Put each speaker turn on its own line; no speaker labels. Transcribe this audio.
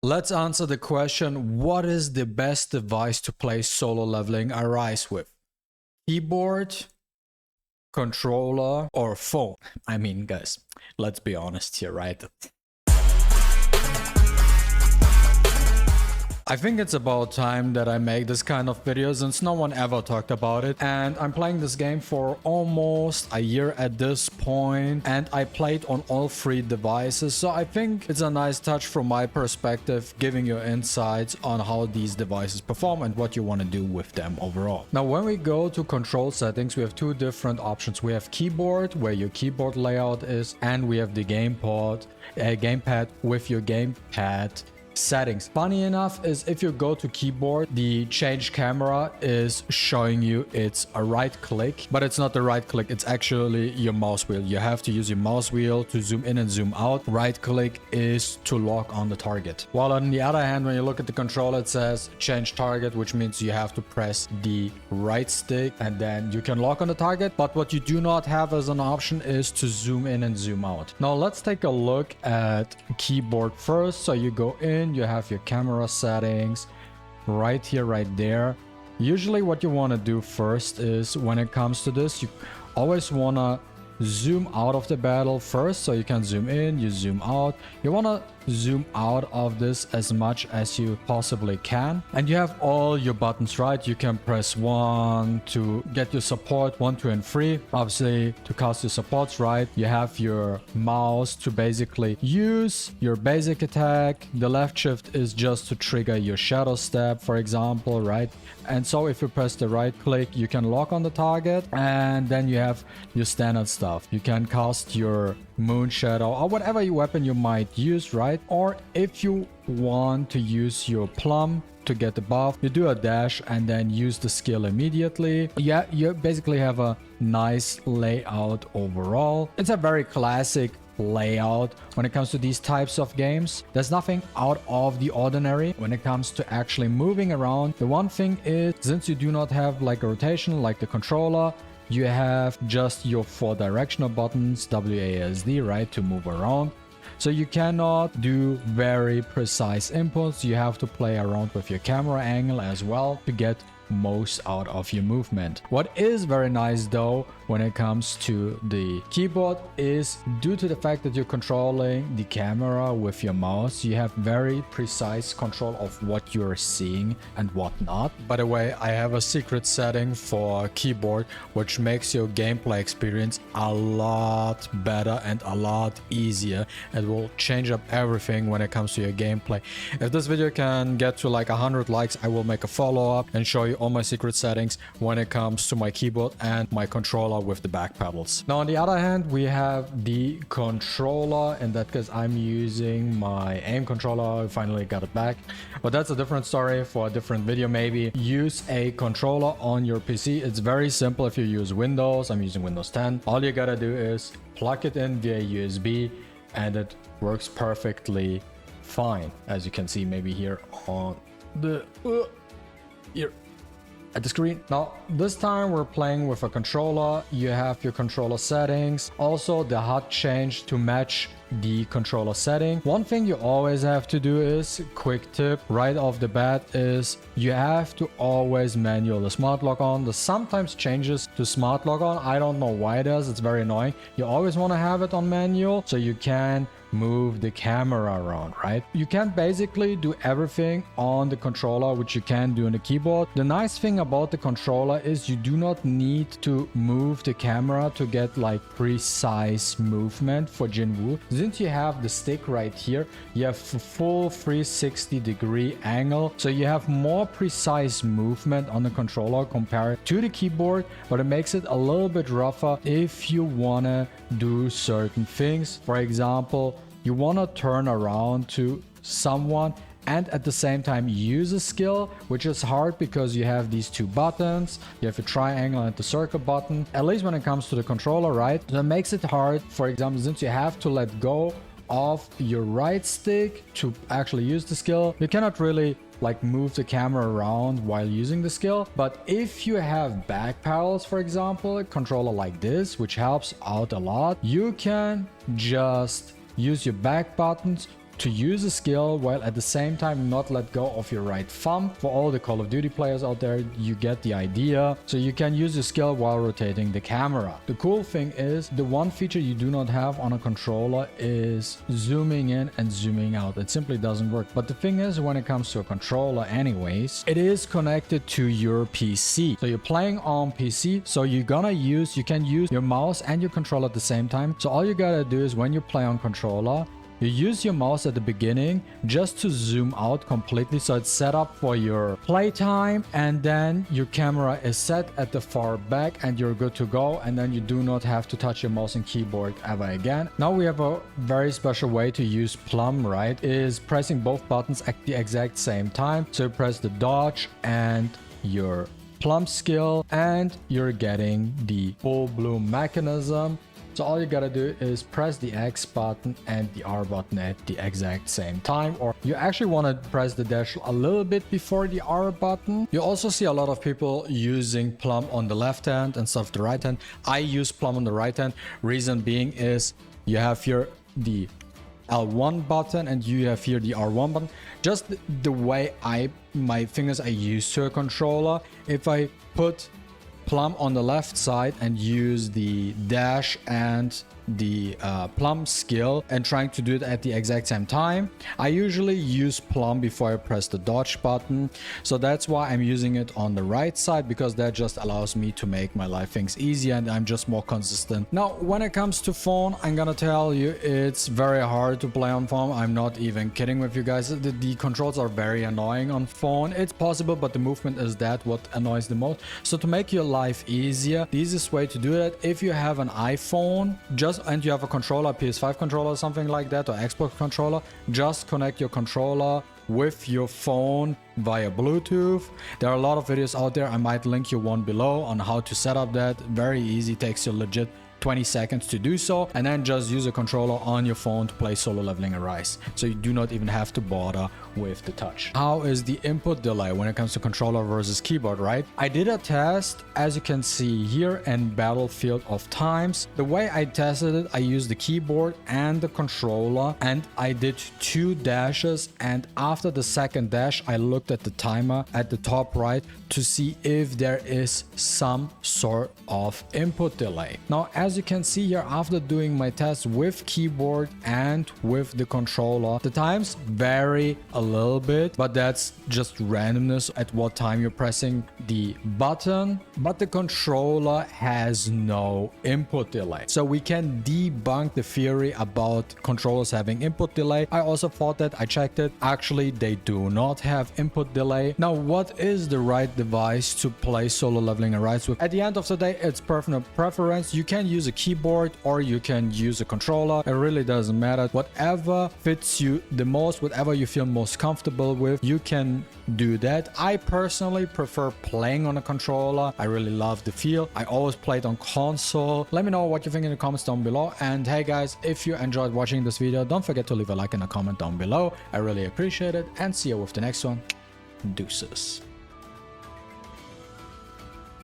Let's answer the question, what is the best device to play solo leveling Arise with? Keyboard, controller, or phone? I mean, guys, let's be honest here, right? I think it's about time that I make this kind of video since no one ever talked about it, and I'm playing this game for almost a year at this point, and I played on all three devices, so I think it's a nice touch from my perspective, giving you insights on how these devices perform and what you want to do with them overall. Now when we go to control settings, we have two different options. We have keyboard, where your keyboard layout is, and we have the gamepad with your gamepad settings. Funny enough is if you go to keyboard, the change camera is showing you it's a right click, but it's not the right click, it's actually your mouse wheel. You have to use your mouse wheel to zoom in and zoom out. Right click is to lock on the target. While on the other hand, when you look at the controller, it says change target, which means you have to press the right stick and then you can lock on the target. But what you do not have as an option is to zoom in and zoom out. Now let's take a look at keyboard first. So you go in, you have your camera settings right here, right there. Usually what you want to do first is, when it comes to this, you always want to zoom out of the battle first, so you can zoom in, you zoom out. You want to zoom out of this as much as you possibly can, and you have all your buttons, right? You can press 1 to get your support, 1, 2 and 3 obviously to cast your supports, right? You have your mouse to basically use your basic attack. The left shift is just to trigger your shadow step, for example, right? And so if you press the right click, you can lock on the target, and then you have your standard stuff. You can cast your moon shadow or whatever weapon you might use, right? Or if you want to use your Plum to get the buff, you do a dash and then use the skill immediately. Yeah, you basically have a nice layout overall. It's a very classic layout when it comes to these types of games. There's nothing out of the ordinary when it comes to actually moving around. The one thing is, since you do not have like a rotation like the controller, you have just your 4 directional buttons, WASD, right, to move around. So you cannot do very precise inputs. You have to play around with your camera angle as well to get most out of your movement. What is very nice though when it comes to the keyboard is, due to the fact that you're controlling the camera with your mouse, you have very precise control of what you're seeing and whatnot. By the way, I have a secret setting for keyboard which makes your gameplay experience a lot better and a lot easier. It will change up everything when it comes to your gameplay. If this video can get to like 100 likes, I will make a follow-up and show you all my secret settings when it comes to my keyboard and my controller with the back pedals. Now on the other hand, we have the controller. In that case, I'm using my aim controller. I finally got it back, but that's a different story for a different video maybe. Use a controller on your PC. It's very simple. If you use Windows, I'm using Windows 10. All you gotta do is plug it in via USB and it works perfectly fine, as you can see maybe here on the here at the screen. Now this time we're playing with a controller. You have your controller settings, also the HUD change to match the controller setting. One thing you always have to do is, quick tip right off the bat, is you have to always manual the smart lock on. This sometimes changes to smart lock on. I don't know why it does. It's very annoying. You always want to have it on manual so you can move the camera around, right? You can basically do everything on the controller which you can do on the keyboard. The nice thing about the controller is you do not need to move the camera to get like precise movement for Jinwoo. Since you have the stick right here, you have a full 360-degree angle, so you have more precise movement on the controller compared to the keyboard, but it makes it a little bit rougher if you want to do certain things. For example, you want to turn around to someone and at the same time use a skill, which is hard because you have these two buttons. You have a triangle and the circle button, at least when it comes to the controller, right? So it makes it hard. For example, since you have to let go of your right stick to actually use the skill, you cannot really like move the camera around while using the skill. But if you have back pedals, for example, a controller like this, which helps out a lot, you can just use your back buttons to use a skill while at the same time not let go of your right thumb. For all the Call of Duty players out there, you get the idea. So you can use the skill while rotating the camera. The cool thing is the one feature you do not have on a controller is zooming in and zooming out. It simply doesn't work. But the thing is, when it comes to a controller anyways, it is connected to your PC. So you're playing on PC, so you can use your mouse and your controller at the same time. So all you gotta do is when you play on controller, you use your mouse at the beginning just to zoom out completely, so it's set up for your playtime, and then your camera is set at the far back and you're good to go, and then you do not have to touch your mouse and keyboard ever again. Now we have a very special way to use Plum, right? Is pressing both buttons at the exact same time. So you press the dodge and your Plum skill and you're getting the full bloom mechanism. So all you gotta do is press the X button and the R button at the exact same time, or you actually want to press the dash a little bit before the R button. You also see a lot of people using Plum on the left hand instead of the right hand. I use Plum on the right hand. Reason being is you have here the L1 button and you have here the R1 button. Just the way my fingers are used to a controller. If I put Plum on the left side and use the dash and the Plum skill and trying to do it at the exact same time, I usually use Plum before I press the dodge button. So that's why I'm using it on the right side, because that just allows me to make my life things easier and I'm just more consistent. Now when it comes to phone, I'm gonna tell you it's very hard to play on phone. I'm not even kidding with you guys. The controls are very annoying on phone. It's possible, but the movement is that what annoys the most. So to make your life easier, the easiest way to do that, if you have an iPhone and you have a controller, PS5 controller or something like that, or Xbox controller, just connect your controller with your phone via Bluetooth. There are a lot of videos out there. I might link you one below on how to set up that. Very easy, takes you legit 20 seconds to do so, and then just use a controller on your phone to play Solo Leveling Arise. So you do not even have to bother with the touch. How is the input delay when it comes to controller versus keyboard, right? I did a test, as you can see here in Battlefield of Times. The way I tested it, I used the keyboard and the controller, and I did 2 dashes, and after the second dash I looked at the timer at the top right to see if there is some sort of input delay. Now as you can see here, after doing my test with keyboard and with the controller, the times vary a little bit, but that's just randomness at what time you're pressing the button. But the controller has no input delay, so we can debunk the theory about controllers having input delay. I also thought that, I checked it, actually they do not have input delay. Now what is the right device to play Solo Leveling Arise with? At the end of the day, it's personal preference. You can use a keyboard or you can use a controller. It really doesn't matter. Whatever fits you the most, whatever you feel most comfortable with, you can do that. I personally prefer playing on a controller. I really love the feel. I always played on console. Let me know what you think in the comments down below. And hey guys, if you enjoyed watching this video, don't forget to leave a like and a comment down below. I really appreciate it, and see you with the next one. Deuces.